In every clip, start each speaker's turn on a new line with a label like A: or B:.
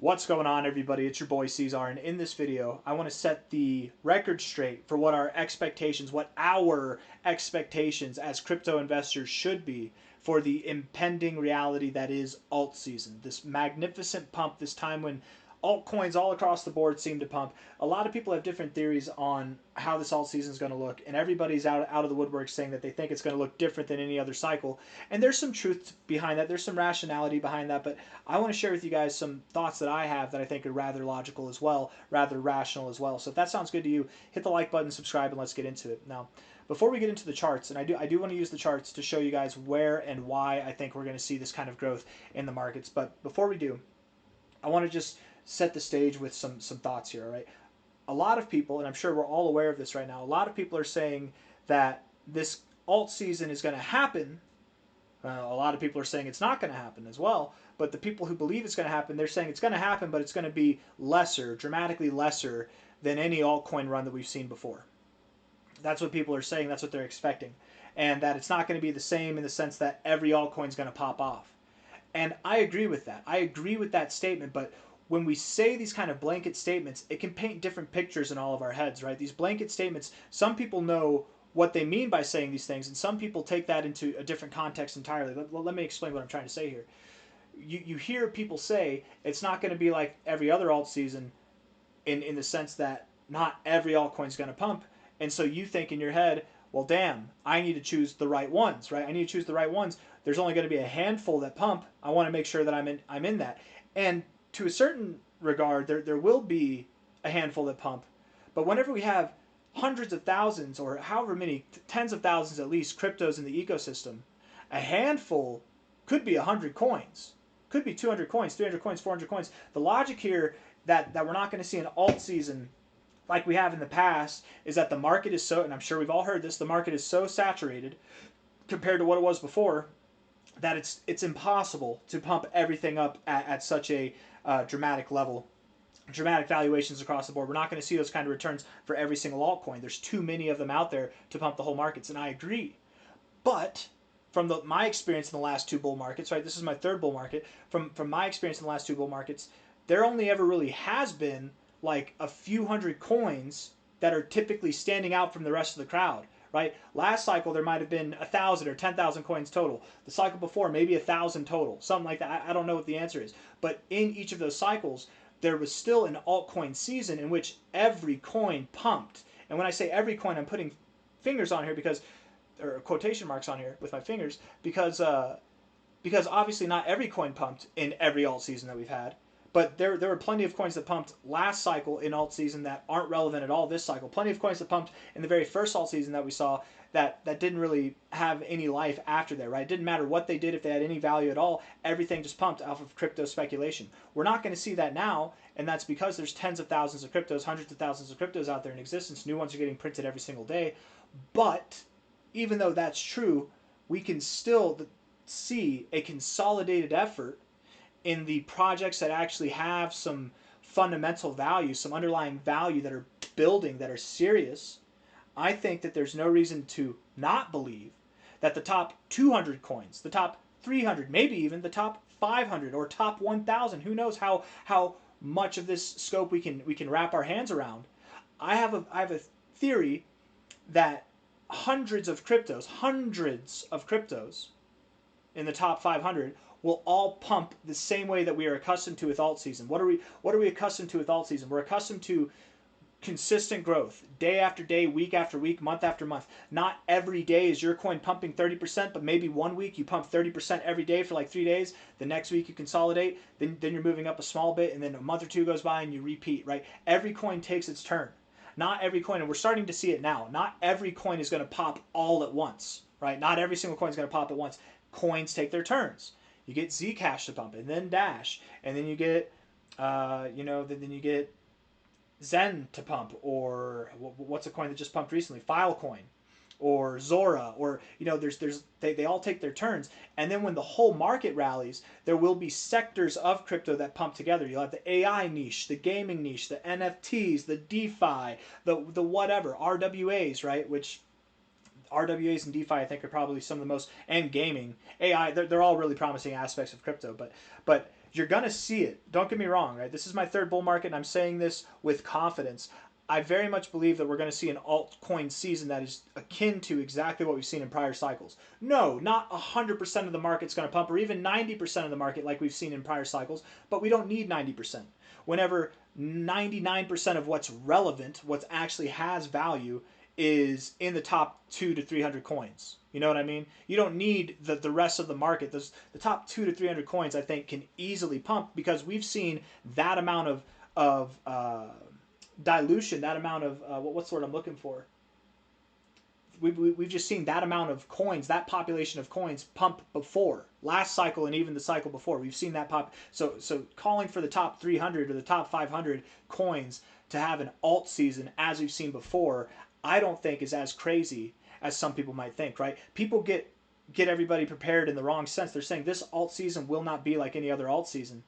A: What's going on, everybody? It's your boy C-Zar, and in this video I want to set the record straight for what our expectations as crypto investors should be for the impending reality that is alt season. This magnificent pump, this time when altcoins all across the board seem to pump. A lot of people have different theories on how this alt season is going to look, and everybody's out of the woodwork saying that they think it's going to look different than any other cycle. And there's some truth behind that. There's some rationality behind that, but I want to share with you guys some thoughts that I have that I think are rather logical as well, rather rational as well. So if that sounds good to you, hit the like button, subscribe, and let's get into it. Now, before we get into the charts, and I do want to use the charts to show you guys where and why I think we're going to see this kind of growth in the markets. But before we do, I want to just set the stage with some thoughts here, all right? A lot of people, and I'm sure we're all aware of this right now, a lot of people are saying that this alt season is going to happen. A lot of people are saying it's not going to happen as well, but the people who believe it's going to happen, they're saying it's going to happen, but it's going to be lesser, dramatically lesser than any altcoin run that we've seen before. That's what people are saying, that's what they're expecting, and that it's not going to be the same in the sense that every altcoin is going to pop off. And I agree with that. I agree with that statement, but when we say these kind of blanket statements, it can paint different pictures in all of our heads, right? These blanket statements, some people know what they mean by saying these things, and some people take that into a different context entirely. Let me explain what I'm trying to say here. You hear people say it's not going to be like every other alt season in the sense that not every altcoin is going to pump, and so you think in your head, well, damn, I need to choose the right ones, right? I need to choose the right ones. There's only going to be a handful that pump. I want to make sure that I'm in that. And to a certain regard, there will be a handful that pump. But whenever we have hundreds of thousands, or however many, tens of thousands at least, cryptos in the ecosystem, a handful could be 100 coins, could be 200 coins, 300 coins, 400 coins. The logic here that we're not going to see an alt season like we have in the past is that the market is so, and I'm sure we've all heard this, the market is so saturated compared to what it was before that it's impossible to pump everything up at such a dramatic level, dramatic valuations across the board. We're not going to see those kind of returns for every single altcoin. There's too many of them out there to pump the whole markets, and I agree. But from my experience in the last two bull markets, right, this is my third bull market, from my experience in the last two bull markets, there only ever really has been like a few hundred coins that are typically standing out from the rest of the crowd. Right? Last cycle there might have been 1,000 or 10,000 coins total. The cycle before maybe 1,000 total, something like that. I don't know what the answer is, but in each of those cycles there was still an altcoin season in which every coin pumped. And when I say every coin, I'm putting fingers on here because, or quotation marks on here with my fingers, because obviously not every coin pumped in every alt season that we've had. But there were plenty of coins that pumped last cycle in alt season that aren't relevant at all this cycle. Plenty of coins that pumped in the very first alt season that we saw that didn't really have any life after that, right? It didn't matter what they did, if they had any value at all. Everything just pumped off of crypto speculation. We're not going to see that now, and that's because there's tens of thousands of cryptos, hundreds of thousands of cryptos out there in existence. New ones are getting printed every single day. But even though that's true, we can still see a consolidated effort in the projects that actually have some fundamental value, some underlying value that are building, that are serious. I think that there's no reason to not believe that the top 200 coins, the top 300, maybe even the top 500 or top 1,000, who knows how much of this scope we can wrap our hands around. I have a theory that hundreds of cryptos in the top 500 will all pump the same way that we are accustomed to with alt season. What are we accustomed to with alt season? We're accustomed to consistent growth, day after day, week after week, month after month. Not every day is your coin pumping 30%, but maybe one week you pump 30% every day for like 3 days. The next week you consolidate, then you're moving up a small bit, and then a month or two goes by and you repeat, right? Every coin takes its turn. Not every coin, and we're starting to see it now, not every coin is going to pop all at once, right? Not every single coin is going to pop at once. Coins take their turns. You get Zcash to pump, and then Dash, and then you get, then you get Zen to pump, or what's a coin that just pumped recently? Filecoin, or Zora, or they all take their turns, and then when the whole market rallies, there will be sectors of crypto that pump together. You'll have the AI niche, the gaming niche, the NFTs, the DeFi, the whatever RWAs, right? Which RWAs and DeFi, I think, are probably some of the most, and gaming, AI, they're all really promising aspects of crypto. But You're going to see it. Don't get me wrong, right? This is my third bull market, and I'm saying this with confidence. I very much believe that we're going to see an altcoin season that is akin to exactly what we've seen in prior cycles. No, not 100% of the market's going to pump, or even 90% of the market like we've seen in prior cycles, but we don't need 90%. Whenever 99% of what's relevant, what actually has value, is in the top 2 to 300 coins. You know what I mean? You don't need the rest of the market. The top 2 to 300 coins, I think, can easily pump because we've seen that amount of dilution, that amount of, what's the word I'm looking for? We've just seen that amount of coins, that population of coins pump before. Last cycle and even the cycle before. We've seen that pop. So calling for the top 300 or the top 500 coins to have an alt season as we've seen before, I don't think is as crazy as some people might think, right? People get everybody prepared in the wrong sense. They're saying this alt season will not be like any other alt season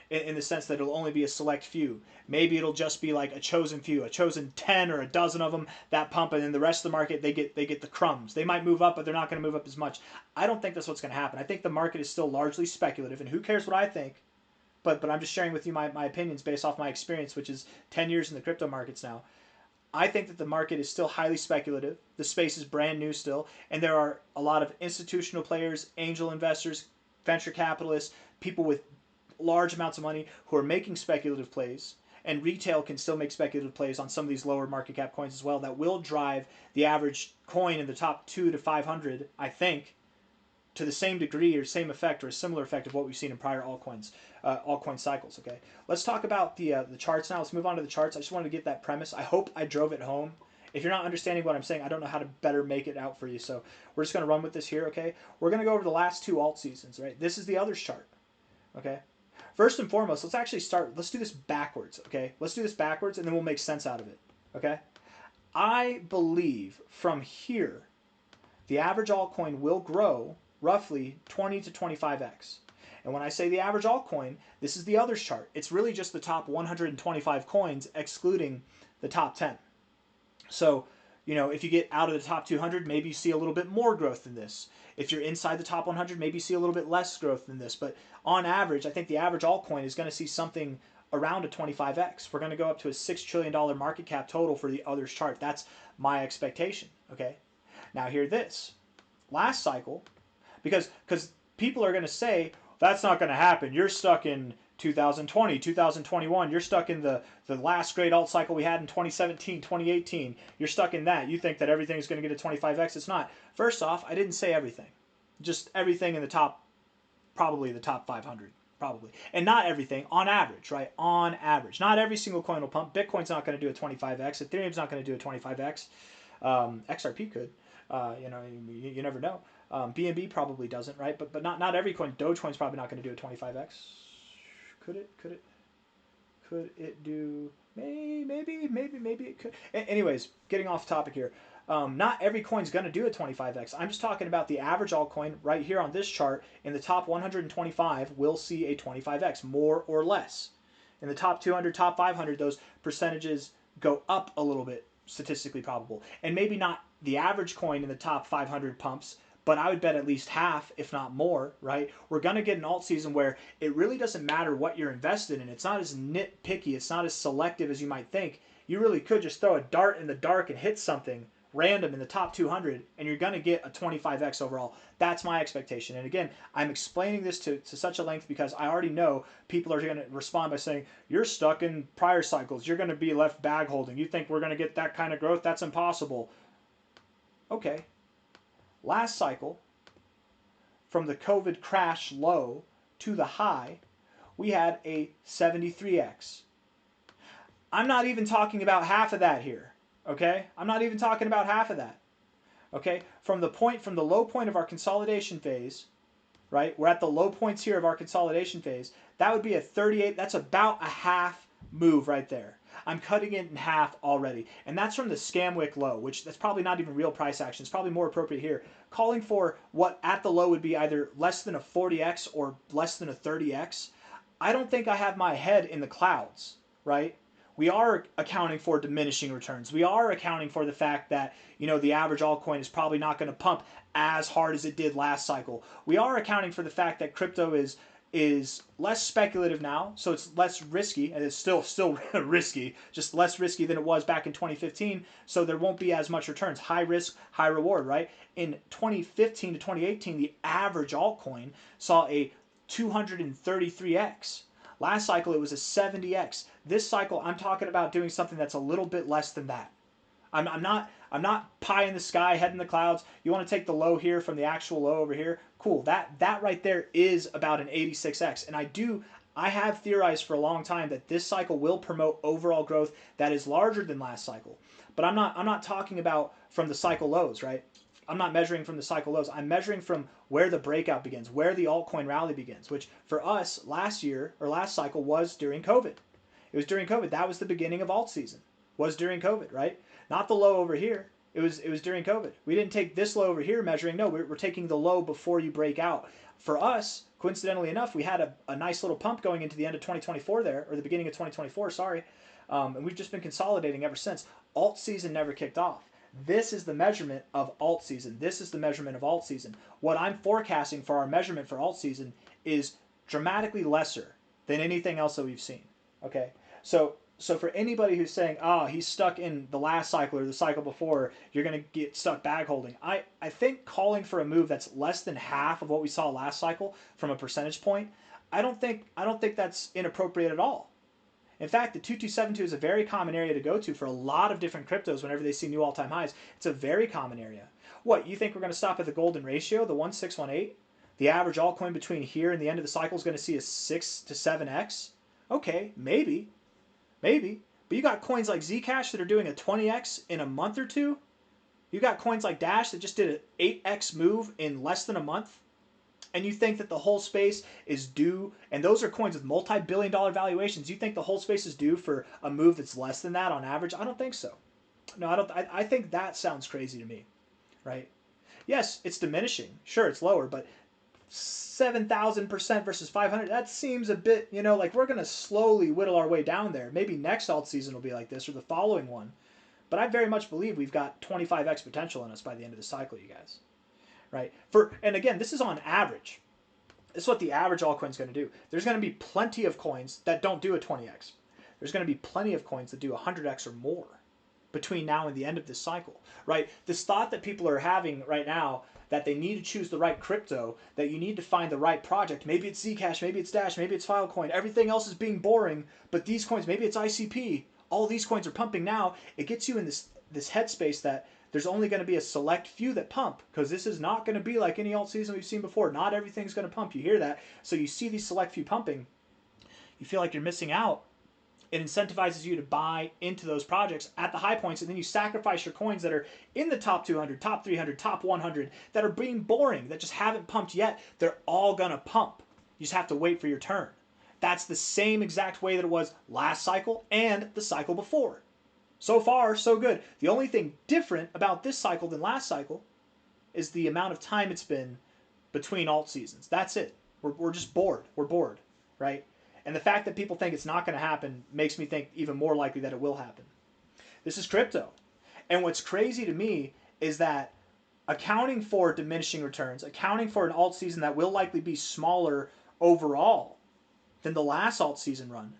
A: in the sense that it'll only be a select few. Maybe it'll just be like a chosen few, a chosen 10 or a dozen of them that pump, and then the rest of the market, they get the crumbs. They might move up, but they're not going to move up as much. I don't think that's what's going to happen. I think the market is still largely speculative, and who cares what I think? But I'm just sharing with you my opinions based off my experience, which is 10 years in the crypto markets now. I think that the market is still highly speculative. The space is brand new still, and there are a lot of institutional players, angel investors, venture capitalists, people with large amounts of money who are making speculative plays, and retail can still make speculative plays on some of these lower market cap coins as well that will drive the average coin in the top 2 to 500, I think, to the same degree or same effect or a similar effect of what we've seen in prior altcoin cycles. Okay, let's talk about the charts now. Let's move on to the charts. I just wanted to get that premise. I hope I drove it home. If you're not understanding what I'm saying, I don't know how to better make it out for you. So we're just going to run with this here. Okay, we're going to go over the last 2 alt seasons. Right, this is the others chart. Okay. First and foremost, let's actually start. Let's do this backwards, okay? Let's do this backwards, and then we'll make sense out of it, okay? I believe from here, the average altcoin will grow roughly 20 to 25x. And when I say the average altcoin, this is the others chart. It's really just the top 125 coins, excluding the top 10. So, you know, if you get out of the top 200, maybe you see a little bit more growth than this. If you're inside the top 100, maybe you see a little bit less growth than this. But on average, I think the average altcoin is going to see something around a 25x. We're going to go up to a $6 trillion market cap total for the others chart. That's my expectation, okay? Now hear this. Last cycle, because people are going to say, that's not going to happen. You're stuck in 2020, 2021. You're stuck in the last great alt cycle we had in 2017, 2018. You're stuck in that. You think that everything is going to get a 25x. It's not. First off, I didn't say everything. Just everything in the top, probably the top 500, probably. And not everything, on average, right? On average. Not every single coin will pump. Bitcoin's not going to do a 25x. Ethereum's not going to do a 25x. XRP could. You know, you never know. BNB probably doesn't, right? But not every coin. Dogecoin's probably not going to do a 25x. Could it do? Maybe it could. Anyways, getting off topic here. Not every coin's going to do a 25x. I'm just talking about the average altcoin right here on this chart. In the top 125 will see a 25x, more or less. In the top 200, top 500, those percentages go up a little bit, statistically probable. And maybe not the average coin in the top 500 pumps, but I would bet at least half, if not more, right? We're going to get an alt season where it really doesn't matter what you're invested in. It's not as nitpicky. It's not as selective as you might think. You really could just throw a dart in the dark and hit something random in the top 200, and you're going to get a 25x overall. That's my expectation. And again, I'm explaining this to such a length because I already know people are going to respond by saying, you're stuck in prior cycles. You're going to be left bag holding. You think we're going to get that kind of growth? That's impossible. Okay. Last cycle, from the COVID crash low to the high, we had a 73x. I'm not even talking about half of that here, okay? I'm not even talking about half of that, okay? From the low point of our consolidation phase, right? We're at the low points here of our consolidation phase. That would be a 38. That's about a half move right there. I'm cutting it in half already. And that's from the Scamwick low, which that's probably not even real price action. It's probably more appropriate here. Calling for what at the low would be either less than a 40x or less than a 30x. I don't think I have my head in the clouds, right? We are accounting for diminishing returns. We are accounting for the fact that, you know, the average altcoin is probably not going to pump as hard as it did last cycle. We are accounting for the fact that crypto is is less speculative now, so it's less risky, and it's still risky, just less risky than it was back in 2015. So there won't be as much returns. High risk, high reward, right? In 2015 to 2018, the average altcoin saw a 233x. Last cycle it was a 70x. This cycle I'm talking about doing something that's a little bit less than that. I'm not pie in the sky, head in the clouds. You want to take the low here from the actual low over here? Cool. That right there is about an 86x. And I have theorized for a long time that this cycle will promote overall growth that is larger than last cycle. But I'm not talking about from the cycle lows, right? I'm not measuring from the cycle lows. I'm measuring from where the breakout begins, where the altcoin rally begins, which for us last year or last cycle was during COVID. It was during COVID. That was the beginning of alt season. Was during COVID, right? Not the low over here. It was during COVID. We didn't take this low over here measuring. No, we're taking the low before you break out. For us, coincidentally enough, we had a nice little pump going into the end of 2024 there, or the beginning of 2024, sorry. And we've just been consolidating ever since. Alt season never kicked off. This is the measurement of alt season. This is the measurement of alt season. What I'm forecasting for our measurement for alt season is dramatically lesser than anything else that we've seen. Okay, so for anybody who's saying, he's stuck in the last cycle or the cycle before, you're going to get stuck bag holding. I think calling for a move that's less than half of what we saw last cycle from a percentage point, I don't think that's inappropriate at all. In fact, the 2272 is a very common area to go to for a lot of different cryptos whenever they see new all-time highs. It's a very common area. What, you think we're going to stop at the golden ratio, the 1618? The average altcoin between here and the end of the cycle is going to see a 6 to 7x? Okay, maybe. Maybe. But you got coins like Zcash that are doing a 20x in a month or two. You got coins like Dash that just did an 8x move in less than a month. And you think that the whole space is due, and those are coins with multi-billion-dollar valuations. You think the whole space is due for a move that's less than that on average? I don't think so. No, I don't. I think that sounds crazy to me, right? Yes, it's diminishing. Sure, it's lower, but 7,000% versus 500, that seems a bit, like we're going to slowly whittle our way down there. Maybe next alt season will be like this, or the following one. But I very much believe we've got 25x potential in us by the end of the cycle, you guys. Right? And again, this is on average. This is what the average altcoin is going to do. There's going to be plenty of coins that don't do a 20x. There's going to be plenty of coins that do 100x or more between now and the end of this cycle. Right? This thought that people are having right now that they need to choose the right crypto, that you need to find the right project. Maybe it's Zcash, maybe it's Dash, maybe it's Filecoin. Everything else is being boring, but these coins, maybe it's ICP. All these coins are pumping now. It gets you in this headspace that there's only going to be a select few that pump, because this is not going to be like any alt season we've seen before. Not everything's going to pump. You hear that? So you see these select few pumping. You feel like you're missing out. It incentivizes you to buy into those projects at the high points, and then you sacrifice your coins that are in the top 200, top 300, top 100, that are being boring, that just haven't pumped yet. They're all going to pump. You just have to wait for your turn. That's the same exact way that it was last cycle and the cycle before. So far, so good. The only thing different about this cycle than last cycle is the amount of time it's been between alt seasons. That's it. We're just bored. We're bored, right? And the fact that people think it's not going to happen makes me think even more likely that it will happen. This is crypto. And what's crazy to me is that accounting for diminishing returns, accounting for an alt season that will likely be smaller overall than the last alt season run,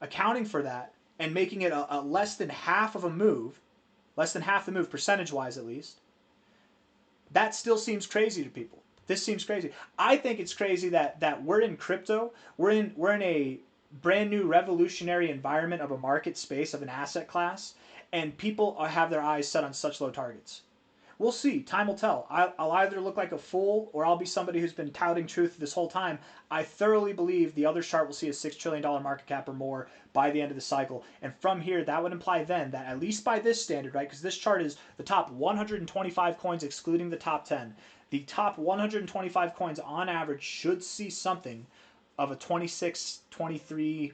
A: accounting for that, and making it a less than half of a move, less than half the move percentage-wise at least, that still seems crazy to people. This seems crazy. I think it's crazy that we're in crypto, we're in a brand new revolutionary environment of a market space, of an asset class, and people have their eyes set on such low targets. We'll see. Time will tell. I'll either look like a fool or I'll be somebody who's been touting truth this whole time. I thoroughly believe the other chart will see a $6 trillion market cap or more by the end of the cycle. And from here, that would imply then that at least by this standard, right, because this chart is the top 125 coins excluding the top 10. The top 125 coins on average should see something of a 26, 23,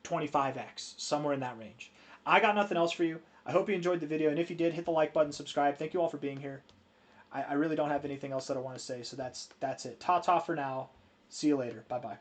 A: 25x, somewhere in that range. I got nothing else for you. I hope you enjoyed the video, and if you did, hit the like button, subscribe. Thank you all for being here. I really don't have anything else that I want to say, so that's it. Ta-ta for now. See you later. Bye-bye.